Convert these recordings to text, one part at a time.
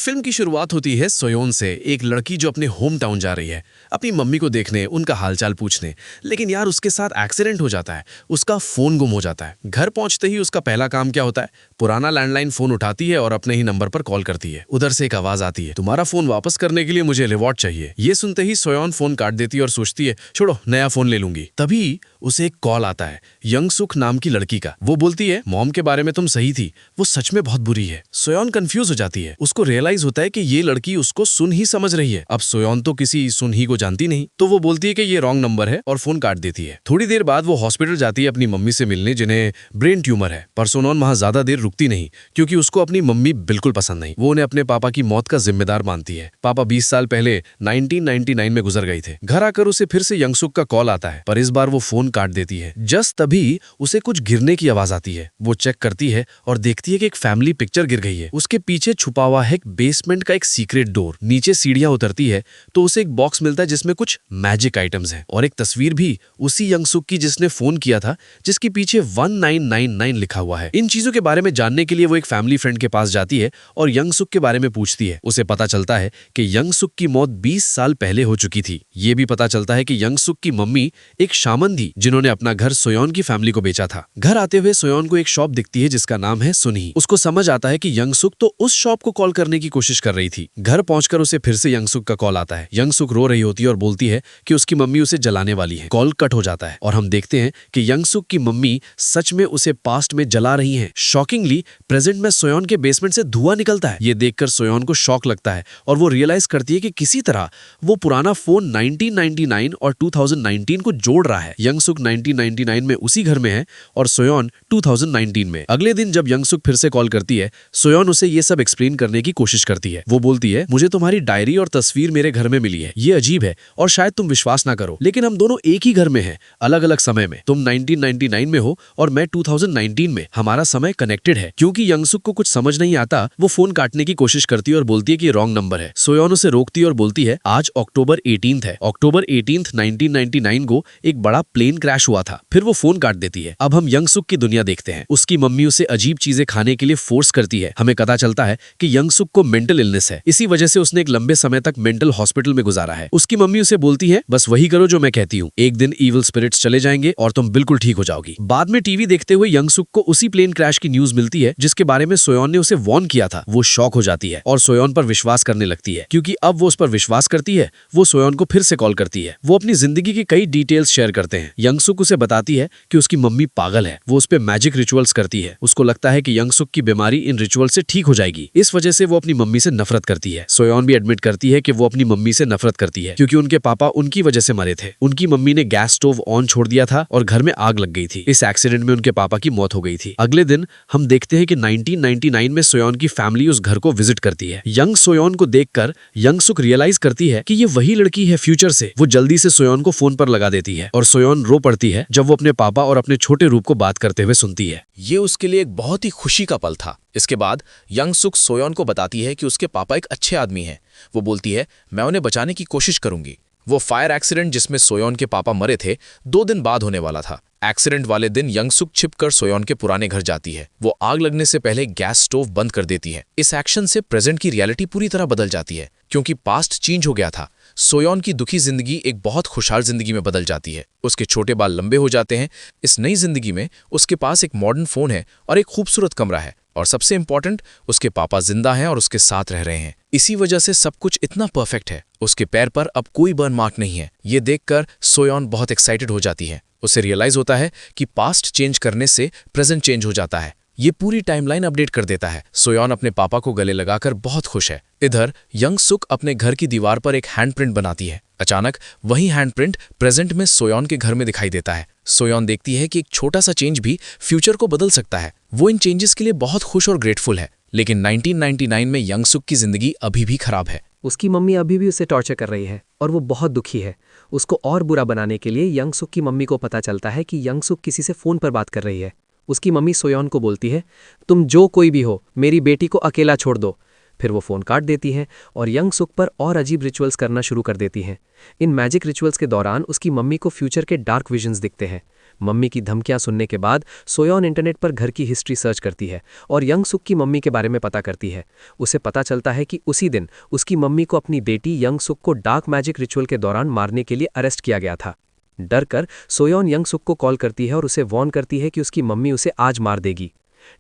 Film की शुरुआत होती है सोयोन से, एक लड़की जो अपने होम टाउन जा रही है अपनी मम्मी को देखने, उनका हालचाल पूछने। लेकिन यार उसके साथ एक्सीडेंट हो जाता है, उसका फोन गुम हो जाता है। घर पहुंचते ही उसका पहला काम क्या होता है? पुराना लैंडलाइन फोन उठाती है और अपने ही नंबर पर कॉल करती है। उधर से एक आवाज आती है, तुम्हारा फोन वापस करने के लिए मुझे रिवॉर्ड चाहिए। ये सुनते ही सोयोन फोन काट देती है और सोचती है छोड़ो, नया फोन ले लूंगी। तभी उसे एक कॉल आता है यंगसुक नाम की लड़की का। वो बोलती है मॉम के बारे में तुम सही थी, वो सच में बहुत बुरी है। सोयोन कंफ्यूज हो जाती है, उसको रियलाइज होता है कि ये लड़की उसको सुन ही समझ रही है। अब सोयोन तो किसी सुन ही को जानती नहीं, तो वो बोलती है कि ये रॉन्ग नंबर है और फोन काट देती है। थोड़ी देर बाद वो हॉस्पिटल जाती है अपनी मम्मी से मिलने, जिन्हें ब्रेन ट्यूमर है। पर सोनोन वहां ज्यादा देर रुकती नहीं, क्योंकि उसको अपनी मम्मी बिल्कुल पसंद नहीं। वो उन्हें अपने पापा की मौत का जिम्मेदार मानती है। पापा 20 साल पहले 1999 में गुजर गए थे। घर आकर उसे फिर से यंगसुक का कॉल आता है, पर इस बार वो फोन काट देती है। जस्ट तभी उसे कुछ गिरने की आवाज आती है। वो चेक करती है और देखती है कि एक फैमिली पिक्चर गिर गई है। उसके पीछे छुपा हुआ है एक बेसमेंट का एक सीक्रेट डोर। नीचे सीढ़ियां उतरती है तो उसे एक बॉक्स मिलता है जिसमें कुछ मैजिक आइटम्स हैं और एक तस्वीर भी उसी यंगसुक की जिसने फोन किया था, जिसके पीछे 1999 लिखा हुआ है। इन चीजों के बारे में जानने के लिए वो एक फैमिली फ्रेंड के पास जाती है और यंगसुक के बारे में पूछती है। उसे पता चलता है कि यंगसुक की मौत 20 साल पहले हो चुकी थी। ये भी पता चलता है कि यंगसुक की मम्मी एक शामन थी जिन्होंने अपना घर सोयोन की फैमिली को बेचा था। घर आते हुए सोयोन को एक शॉप दिखती है जिसका नाम है सुनही। उसको समझ आता है कि यंगसुक तो उस शॉप को कॉल करने की कोशिश कर रही थी। घर पहुंचकर उसे फिर से यंगसुक का कॉल आता है। यंगसुक रो रही होती है और बोलती है कि उसकी मम्मी उसे जलाने वाली है। कॉल कट हो जाता है और हम देखते हैं कि यंगसुक की मम्मी सच में उसे पास्ट में जला रही हैं। शॉकिंगली प्रेजेंट में सोयोन के बेसमेंट से धुआं निकलता है। ये देखकर सोयोन को शॉक लगता है और वो रियलाइज करती है कि किसी तरह वो पुराना फोन 1999 और 2019 को जोड़ रहा है। यंगसुक 1999 में उसी घर में है और सोयोन 2019 में। अगले दिन जब यंगसुक फिर से कॉल करती है, सोयोन उसे ये सब एक्सप्लेन करने की कोशिश करती है। वो बोलती है मुझे तुम्हारी डायरी और तस्वीर मेरे घर में मिली है। ये अजीब है और शायद तुम विश्वास ना करो, लेकिन हम दोनों एक ही घर में हैं, अलग अलग समय में। तुम 1999 में हो और मैं 2019 में। हमारा समय कनेक्टेड है। क्योंकि यंगसुक को कुछ समझ नहीं आता, वो फोन काटने की कोशिश करती है और बोलती है कि रॉन्ग नंबर है। सोयोन उसे रोकती है और बोलती है आज अक्टूबर 18 है। अक्टूबर 18 1999 को एक बड़ा प्लेन क्रैश हुआ था। फिर वो फोन काट देती है। अब हम यंगसुक की दुनिया देखते हैं। उसकी मम्मी उसे अजीब चीजें खाने के लिए फोर्स करती है। हमें पता चलता है कि यंगसुक को मेंटल इलनेस है, इसी वजह से उसने एक लंबे समय तक मेंटल हॉस्पिटल में गुजारा है। उसकी मम्मी उसे बोलती है बस वही करो जो मैं कहती हूँ, एक दिन इविल स्पिरिट्स चले जाएंगे और तुम बिल्कुल ठीक हो जाओगी। बाद में टीवी देखते हुए यंगसुक को उसी प्लेन क्रैश की न्यूज मिलती है जिसके बारे में सोयोन ने उसे वार्न किया था। वो शॉक हो जाती है और सोयोन पर विश्वास करने लगती है। क्योंकि अब वो उस पर विश्वास करती है, वो सोयोन को फिर से कॉल करती है। वो अपनी जिंदगी की कई डिटेल्स शेयर करते हैं। यंगसुक उसे बताती है कि उसकी मम्मी पागल है। वो उस पे मैजिक रिचुअल्स करती है। उसको लगता है कि यंगसुक की बीमारी इन रिचुअल से ठीक हो जाएगी। इस वजह से वो अपनी मम्मी से नफरत करती है। सोयोन भी एडमिट करती है कि वो अपनी मम्मी से नफरत करती है क्योंकि उनके पापा उनकी वजह से मरे थे। उनकी मम्मी ने गैस स्टोव ऑन छोड़ दिया था और घर में आग लग गई थी। इस एक्सीडेंट में उनके पापा की मौत हो गई थी। अगले दिन हम देखते हैं कि 1999 में सोयोन की फैमिली उस घर को विजिट करती है। यंग सोयोन को देखकर यंगसुक रियलाइज करती है कि ये वही लड़की है फ्यूचर से। वो जल्दी से सोयोन को फोन पर लगा देती है और सोयोन रो पड़ती है जब वो अपने पापा और अपने छोटे रूप को बात करते हुए सुनती है। ये उसके लिए एक बहुत ही खुशी का पल था। इसके बाद यंगसुक सोयोन को बताती है कि उसके पापा एक अच्छे आदमी हैं। वो बोलती है मैं उन्हें बचाने की कोशिश करूंगी। वो फायर एक्सीडेंट जिसमें सोयोन के पापा मरे थे 2 दिन बाद होने वाला था। एक्सीडेंट वाले दिन यंगसुक छिपकर सोयोन के पुराने घर जाती है। वो आग लगने से पहले गैस स्टोव बंद कर देती है। इस एक्शन से प्रेजेंट की रियलिटी पूरी तरह बदल जाती है क्योंकि पास्ट चेंज हो गया था। सोयोन की दुखी जिंदगी एक बहुत खुशहाल जिंदगी में बदल जाती है। उसके छोटे बाल लंबे हो जाते हैं। इस नई जिंदगी में उसके पास एक मॉडर्न फोन है और एक खूबसूरत कमरा है और सबसे इंपॉर्टेंट उसके पापा जिंदा हैं और उसके साथ रह रहे हैं। इसी वजह से सब कुछ इतना परफेक्ट है। उसके पैर पर अब कोई बर्न मार्क नहीं है। ये देखकर सोयोन बहुत एक्साइटेड हो जाती है। उसे रियलाइज होता है कि पास्ट चेंज करने से प्रेजेंट चेंज हो जाता है। ये पूरी टाइमलाइन अपडेट कर देता है। सोयोन अपने पापा को गले लगाकर बहुत खुश है। इधर यंगसुक अपने घर की दीवार पर एक हैंडप्रिंट बनाती है। अचानक वही हैंडप्रिंट प्रेजेंट में सोयोन के घर में दिखाई देता है। सोयोन देखती है कि एक छोटा सा चेंज भी फ्यूचर को बदल सकता है। वो इन चेंजेस के लिए बहुत खुश और ग्रेटफुल है। लेकिन 1999 में यंगसुक की जिंदगी अभी भी खराब है। उसकी मम्मी अभी भी उसे टॉर्चर कर रही है और वो बहुत दुखी है। उसको और बुरा बनाने के लिए यंगसुक की मम्मी को पता चलता है कि यंगसुक किसी से फोन पर बात कर रही है। उसकी मम्मी सोयोन को बोलती है तुम जो कोई भी हो मेरी बेटी को अकेला छोड़ दो। फिर वो फ़ोन काट देती हैं और यंगसुक पर और अजीब रिचुअल्स करना शुरू कर देती हैं। इन मैजिक रिचुअल्स के दौरान उसकी मम्मी को फ्यूचर के डार्क विजन्स दिखते हैं। मम्मी की धमकियां सुनने के बाद सोयॉन इंटरनेट पर घर की हिस्ट्री सर्च करती है और यंग सुक की मम्मी के बारे में पता करती है। उसे पता चलता है कि उसी दिन उसकी मम्मी को अपनी बेटी यंग सुक को डार्क मैजिक रिचुअल के दौरान मारने के लिए अरेस्ट किया गया था। डर कर सोयॉन यंग सुक को कॉल करती है और उसे वार्न करती है कि उसकी मम्मी उसे आज मार देगी।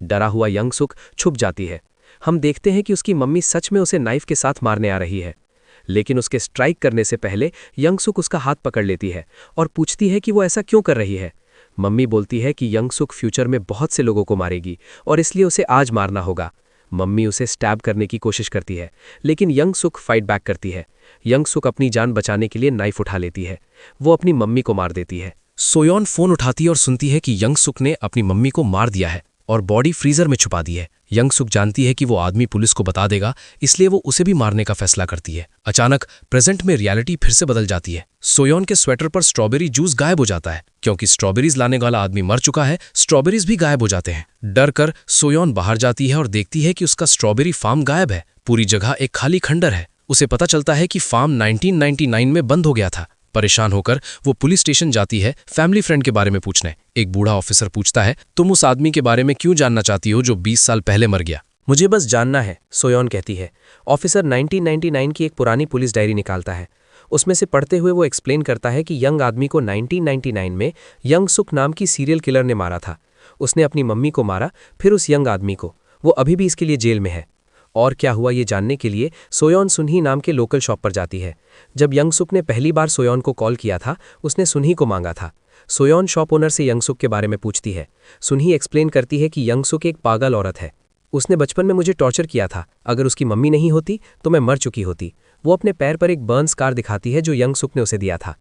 डरा हुआ यंग सुक छुप जाती है। हम देखते हैं कि उसकी मम्मी सच में उसे नाइफ के साथ मारने आ रही है, लेकिन उसके स्ट्राइक करने से पहले यंग सुक उसका हाथ पकड़ लेती है और पूछती है कि वो ऐसा क्यों कर रही है। मम्मी बोलती है कि यंग सुक फ्यूचर में बहुत से लोगों को मारेगी और इसलिए उसे आज मारना होगा। मम्मी उसे स्टैब करने की कोशिश करती है, लेकिन यंग सुक फाइट बैक करती है। यंग सुक अपनी जान बचाने के लिए नाइफ उठा लेती है। वो अपनी मम्मी को मार देती है। सोयॉन फोन उठाती है और सुनती है कि यंग सुक ने अपनी मम्मी को मार दिया है और बॉडी फ्रीजर में छुपा दी है। यंग सुक जानती है कि वो आदमी पुलिस को बता देगा, इसलिए वो उसे भी मारने का फैसला करती है। अचानक प्रेजेंट में रियलिटी फिर से बदल जाती है। सोयॉन के स्वेटर पर स्ट्रॉबेरी जूस गायब हो जाता है। क्योंकि स्ट्रॉबेरीज लाने वाला आदमी मर चुका है, स्ट्रॉबेरीज भी गायब हो जाते हैं। डर कर सोयॉन बाहर जाती है और देखती है कि उसका स्ट्रॉबेरी फार्म गायब है। पूरी जगह एक खाली खंडर है। उसे पता चलता है कि फार्म 1999 में बंद हो गया था। परेशान होकर वो पुलिस स्टेशन जाती है फैमिली फ्रेंड के बारे में पूछने। एक बूढ़ा ऑफिसर पूछता है, तुम उस आदमी के बारे में क्यों जानना चाहती हो जो 20 साल पहले मर गया? मुझे बस जानना है, सोयॉन कहती है। ऑफिसर 1999 की एक पुरानी पुलिस डायरी निकालता है। उसमें से पढ़ते हुए वो एक्सप्लेन करता है कि यंग आदमी को 1999 में यंग सुक नाम की सीरियल किलर ने मारा था। उसने अपनी मम्मी को मारा, फिर उस यंग आदमी को। वो अभी भी इसके लिए जेल में है। और क्या हुआ ये जानने के लिए सोयॉन सुनही नाम के लोकल शॉप पर जाती है। जब यंग सुक ने पहली बार सोयॉन को कॉल किया था, उसने सुनही को मांगा था। सोयॉन शॉप ओनर से यंग सुक के बारे में पूछती है। सुनही एक्सप्लेन करती है कि यंग सुक एक पागल औरत है। उसने बचपन में मुझे टॉर्चर किया था। अगर उसकी मम्मी नहीं होती तो मैं मर चुकी होती। वो अपने पैर पर एक बर्न स्कार दिखाती है जो यंग सुक ने उसे दिया था।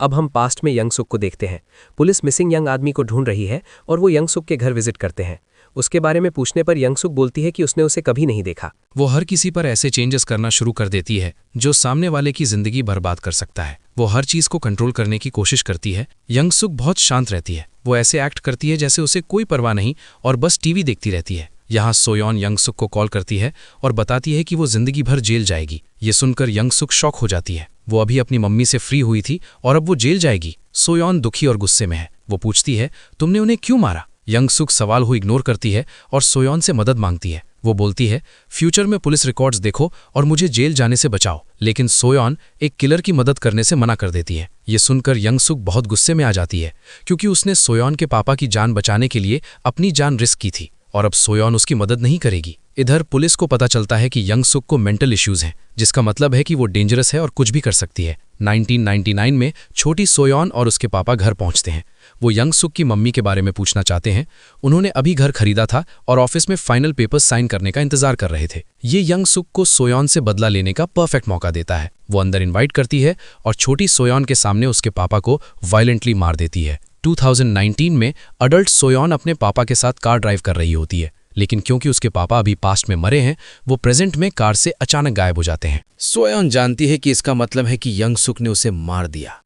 अब हम पास्ट में यंग सुक को देखते हैं। पुलिस मिसिंग यंग आदमी को ढूंढ रही है और वो यंग सुक के घर विजिट करते हैं। उसके बारे में पूछने पर यंग सुक बोलती है कि उसने उसे कभी नहीं देखा। वो हर किसी पर ऐसे चेंजेस करना शुरू कर देती है जो सामने वाले की जिंदगी बर्बाद कर सकता है। वो हर चीज को कंट्रोल करने की कोशिश करती है। यंग सुक बहुत शांत रहती है। वो ऐसे एक्ट करती है जैसे उसे कोई परवाह नहीं और बस टीवी देखती रहती है। यहाँ सोयॉन यंग सुक को कॉल करती है और बताती है कि वो जिंदगी भर जेल जाएगी। ये सुनकर यंग सुक शॉक हो जाती है। वो अभी अपनी मम्मी से फ्री हुई थी और अब वो जेल जाएगी। सोयॉन दुखी और गुस्से में है। वो पूछती है, तुमने उन्हें क्यों मारा? यंग सुक सवाल को इग्नोर करती है और सोयॉन से मदद मांगती है। वो बोलती है, फ्यूचर में पुलिस रिकॉर्ड्स देखो और मुझे जेल जाने से बचाओ। लेकिन सोयॉन एक किलर की मदद करने से मना कर देती है। ये सुनकर यंग सुक बहुत गुस्से में आ जाती है, क्योंकि उसने सोयॉन के पापा की जान बचाने के लिए अपनी जान रिस्क की थी और अब सोयॉन उसकी मदद नहीं करेगी। इधर पुलिस को पता चलता है कि यंग सुक को मेंटल इश्यूज हैं, जिसका मतलब है कि वो डेंजरस है और कुछ भी कर सकती है। 1999 में छोटी सोयॉन और उसके पापा घर पहुंचते हैं। वो यंग सुक की मम्मी के बारे में पूछना चाहते हैं। उन्होंने अभी घर खरीदा था और ऑफिस में फाइनल पेपर्स साइन करने का इंतजार कर रहे थे। ये यंग सुक को सोयॉन से बदला लेने का परफेक्ट मौका देता है। वो अंदर इन्वाइट करती है और छोटी सोयॉन के सामने उसके पापा को वायलेंटली मार देती है। 2019 में अडल्ट सोयॉन अपने पापा के साथ कार ड्राइव कर रही होती है, लेकिन क्योंकि उसके पापा अभी पास्ट में मरे हैं, वो प्रेजेंट में कार से अचानक गायब हो जाते हैं। सोयॉन जानती है कि इसका मतलब है कि यंग सुक ने उसे मार दिया।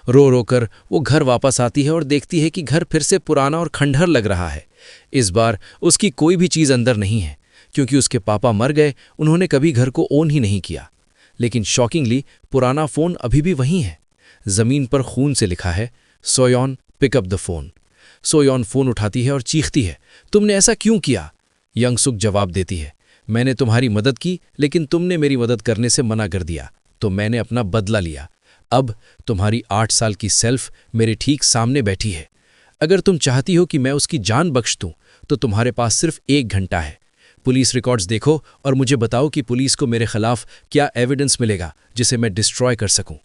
रो रो कर वो घर वापस आती है और देखती है कि घर फिर से पुराना और खंडहर लग रहा है। इस बार उसकी कोई भी चीज़ अंदर नहीं है, क्योंकि उसके पापा मर गए। उन्होंने कभी घर को ओन ही नहीं किया। लेकिन शॉकिंगली पुराना फ़ोन अभी भी वहीं है। ज़मीन पर खून से लिखा है, Soyeon pick up the phone. Soyeon phone उठाती है और चीखती है, तुमने ऐसा क्यों किया? यंग सुक जवाब देती है, मैंने तुम्हारी मदद की, लेकिन तुमने मेरी मदद करने से मना कर दिया, तो मैंने अपना बदला लिया। अब तुम्हारी 8 साल की सेल्फ मेरे ठीक सामने बैठी है। अगर तुम चाहती हो कि मैं उसकी जान बख्श दूं, तो तुम्हारे पास सिर्फ 1 घंटा है। पुलिस रिकॉर्ड्स देखो और मुझे बताओ कि पुलिस को मेरे खिलाफ क्या एविडेंस मिलेगा जिसे मैं डिस्ट्रॉय कर सकूं।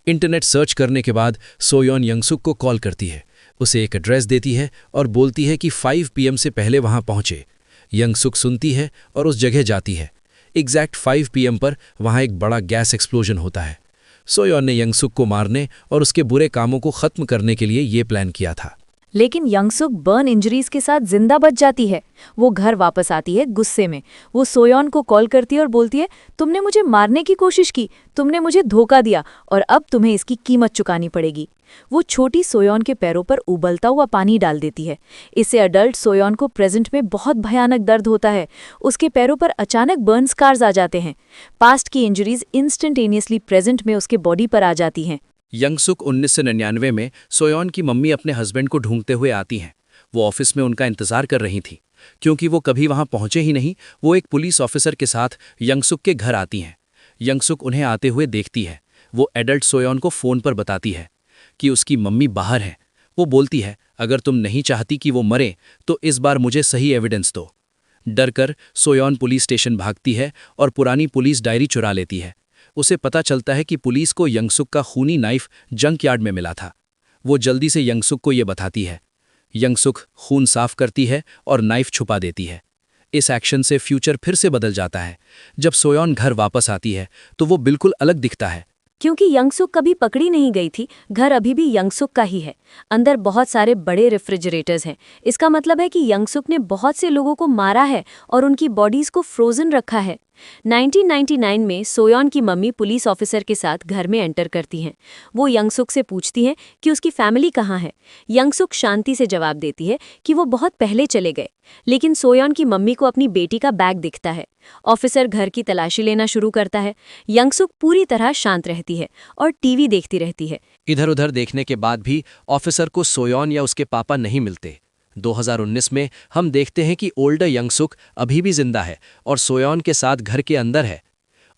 इंटरनेट सर्च करने के बाद सोयॉन यंग सुक को कॉल करती है, उसे एक एड्रेस देती है और बोलती है कि 5 PM से पहले वहां पहुंचे। यंग सुक सुनती है और उस जगह जाती है। एग्जैक्ट 5 PM पर वहां एक बड़ा गैस एक्सप्लोजन होता है। सोयॉन ने यंग सुक को मारने और उसके बुरे कामों को खत्म करने के लिए ये प्लान किया था। लेकिन यंग सुक बर्न इंजरीज के साथ जिंदा बच जाती है। वो घर वापस आती है गुस्से में। वो सोयॉन को कॉल करती है और बोलती है, तुमने मुझे मारने की कोशिश की, तुमने मुझे धोखा दिया और अब तुम्हें इसकी कीमत चुकानी पड़ेगी। वो छोटी सोयॉन के पैरों पर उबलता हुआ पानी डाल देती है। इससे अडल्ट सोयॉन को प्रेजेंट में बहुत भयानक दर्द होता है। उसके पैरों पर अचानक बर्न स्कार्स आ जाते हैं। पास्ट की इंजरीज इंस्टेंटेनियसली प्रेजेंट में उसके बॉडी पर आ जाती हैं। यंगसुक 1999 में सोयोन की मम्मी अपने हस्बैंड को ढूंढते हुए आती हैं। वो ऑफिस में उनका इंतजार कर रही थी। क्योंकि वो कभी वहां पहुंचे ही नहीं, वो एक पुलिस ऑफिसर के साथ यंगसुक के घर आती हैं। यंगसुक उन्हें आते हुए देखती है। वो एडल्ट सोयोन को फ़ोन पर बताती है कि उसकी मम्मी बाहर है। वो बोलती है, अगर तुम नहीं चाहती कि वो मरे तो इस बार मुझे सही एविडेंस दो। डरकर सोयोन पुलिस स्टेशन भागती है और पुरानी पुलिस डायरी चुरा लेती है। उसे पता चलता है कि पुलिस को यंगसुक का खूनी नाइफ जंक यार्ड में मिला था। वो जल्दी से यंगसुक को ये बताती है। यंगसुक खून साफ करती है और नाइफ छुपा देती है। इस एक्शन से फ्यूचर फिर से बदल जाता है। जब सोयोन घर वापस आती है तो वो बिल्कुल अलग दिखता है। क्योंकि यंगसुक कभी पकड़ी नहीं गई थी, घर अभी भी यंगसुक का ही है। अंदर बहुत सारे बड़े रेफ्रिजरेटर्स हैं। इसका मतलब है कि यंगसुक ने बहुत से लोगों को मारा है और उनकी बॉडीज को फ्रोजन रखा है। 1999 में सोयोन की मम्मी पुलिस ऑफिसर के साथ घर में एंटर करती हैं। वो यंगसुक से पूछती हैं कि उसकी फैमिली कहाँ है। यंगसुक शांति से जवाब देती है कि वो बहुत पहले चले गए। लेकिन सोयोन की मम्मी को अपनी बेटी का बैग दिखता है। ऑफिसर घर की तलाशी लेना शुरू करता है। यंगसुक पूरी तरह शांत रहती है और टीवी देखती रहती है। इधर उधर देखने के बाद भी ऑफिसर को सोयोन या उसके पापा नहीं मिलते। 2019 में हम देखते हैं कि ओल्डर यंगसुक अभी भी जिंदा है और सोयोन के साथ घर के अंदर है।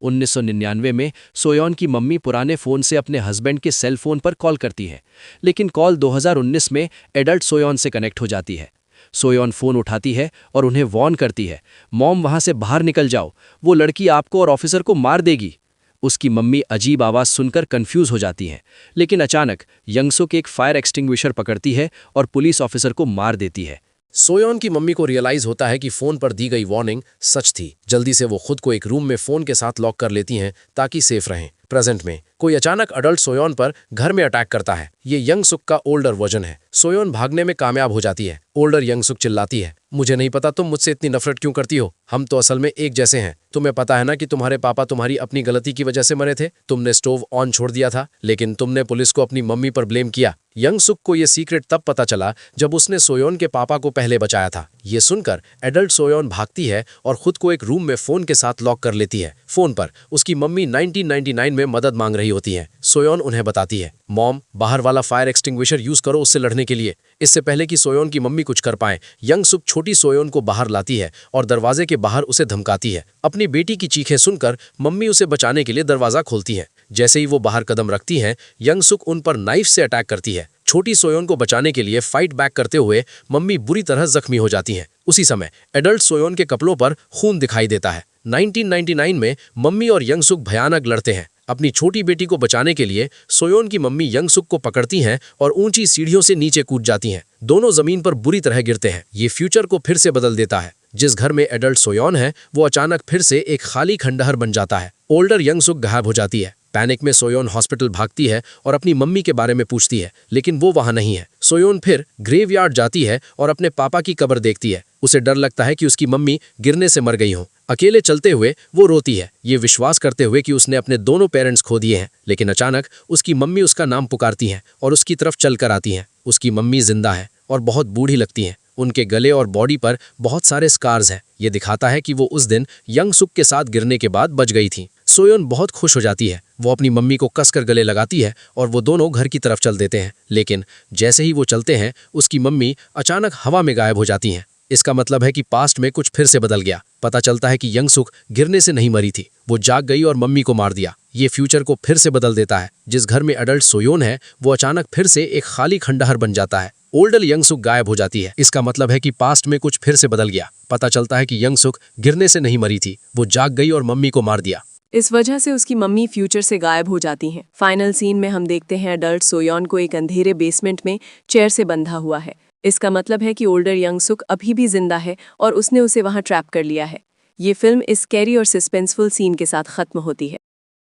1999 में सोयोन की मम्मी पुराने फ़ोन से अपने हस्बैंड के सेल फोन पर कॉल करती है, लेकिन कॉल 2019 में एडल्ट सोयोन से कनेक्ट हो जाती है। सोयोन फ़ोन उठाती है और उन्हें वॉर्न करती है, मॉम वहाँ से बाहर निकल जाओ, वो लड़की आपको और ऑफिसर को मार देगी। उसकी मम्मी अजीब आवाज़ सुनकर कंफ्यूज हो जाती हैं, लेकिन अचानक यंगसुक एक फायर एक्सटिंग्विशर पकड़ती है और पुलिस ऑफिसर को मार देती है। सोयोन की मम्मी को रियलाइज होता है कि फोन पर दी गई वार्निंग सच थी। जल्दी से वो खुद को एक रूम में फोन के साथ लॉक कर लेती हैं ताकि सेफ रहें। प्रेजेंट में कोई अचानक अडल्ट सोयोन पर घर में अटैक करता है। ये यंगसुक का ओल्डर वर्जन है। सोयोन भागने में कामयाब हो जाती है। ओल्डर यंगसुक चिल्लाती है, मुझे नहीं पता तुम मुझसे इतनी नफरत क्यों करती हो। हम तो असल में एक जैसे हैं। तुम्हें पता है ना कि तुम्हारे पापा तुम्हारी अपनी गलती की वजह से मरे थे। तुमने स्टोव ऑन छोड़ दिया था, लेकिन तुमने पुलिस को अपनी मम्मी पर ब्लेम किया। यंगसुक को यह सीक्रेट तब पता चला जब उसने सोयोन के पापा को पहले बचाया था। ये सुनकर एडल्ट सोयोन भागती है और खुद को एक रूम में फोन के साथ लॉक कर लेती है। फोन पर उसकी मम्मी 1999 में मदद मांग रही होती है। सोयोन उन्हें बताती है, मॉम बाहर वाला फायर एक्सटिंग्विशर यूज करो उससे लड़ने के लिए। इससे पहले कि सोयोन की मम्मी कुछ कर पाए, यंगसुक छोटी सोयोन को बाहर लाती है और दरवाजे के बाहर उसे धमकाती है। अपनी बेटी की चीखें सुनकर मम्मी उसे बचाने के लिए दरवाजा खोलती है। जैसे ही वो बाहर कदम रखती हैं, यंगसुक उन पर नाइफ से अटैक करती है। छोटी सोयोन को बचाने के लिए फाइट बैक करते हुए मम्मी बुरी तरह जख्मी हो जाती हैं। उसी समय एडल्ट सोयोन के कपड़ों पर खून दिखाई देता है। 1999 में मम्मी और यंगसुक भयानक लड़ते हैं। अपनी छोटी बेटी को बचाने के लिए सोयोन की मम्मी यंगसुक को पकड़ती हैं और ऊंची सीढ़ियों से नीचे कूद जाती हैं। दोनों जमीन पर बुरी तरह गिरते हैं। ये फ्यूचर को फिर से बदल देता है। जिस घर में एडल्ट सोयोन है, वो अचानक फिर से एक खाली खंडहर बन जाता है। ओल्डर यंगसुक गायब हो जाती है। पैनिक में सोयोन हॉस्पिटल भागती है और अपनी मम्मी के बारे में पूछती है, लेकिन वो वहां नहीं है। सोयोन फिर ग्रेवयार्ड जाती है और अपने पापा की कब्र देखती है। उसे डर लगता है कि उसकी मम्मी गिरने से मर गई हो। अकेले चलते हुए वो रोती है, ये विश्वास करते हुए कि उसने अपने दोनों पेरेंट्स खो दिए हैं। लेकिन अचानक उसकी मम्मी उसका नाम पुकारती हैं और उसकी तरफ चलकर आती हैं। उसकी मम्मी जिंदा है और बहुत बूढ़ी लगती हैं। उनके गले और बॉडी पर बहुत सारे स्कार्स हैं। ये दिखाता है कि वो उस दिन यंगसुक के साथ गिरने के बाद बच गई थी। सोयोन बहुत खुश हो जाती है। वो अपनी मम्मी को कसकर गले लगाती है और वो दोनों घर की तरफ चल देते हैं। लेकिन जैसे ही वो चलते हैं, उसकी मम्मी अचानक हवा में गायब हो जाती हैं। इसका मतलब है कि पास्ट में कुछ फिर से बदल गया। पता चलता है कि यंगसुक गिरने से नहीं मरी थी, वो जाग गई और मम्मी को मार दिया। ये फ्यूचर को फिर से बदल देता है। जिस घर में एडल्ट सोयोन है, वो अचानक फिर से एक खाली खंडहर बन जाता है। ओल्डर यंगसुक गायब हो जाती है। इसका मतलब है कि पास्ट में कुछ फिर से बदल गया। पता चलता है कि यंगसुक गिरने से नहीं मरी थी, वो जाग गई और मम्मी को मार दिया। इस वजह से उसकी मम्मी फ्यूचर से गायब हो जाती हैं। फाइनल सीन में हम देखते हैं एडल्ट सोयोन को एक अंधेरे बेसमेंट में चेयर से बंधा हुआ है। इसका मतलब है कि ओल्डर यंगसुक अभी भी जिंदा है और उसने उसे वहां ट्रैप कर लिया है। ये फिल्म इस स्कैरी और सस्पेंसफुल सीन के साथ खत्म होती है।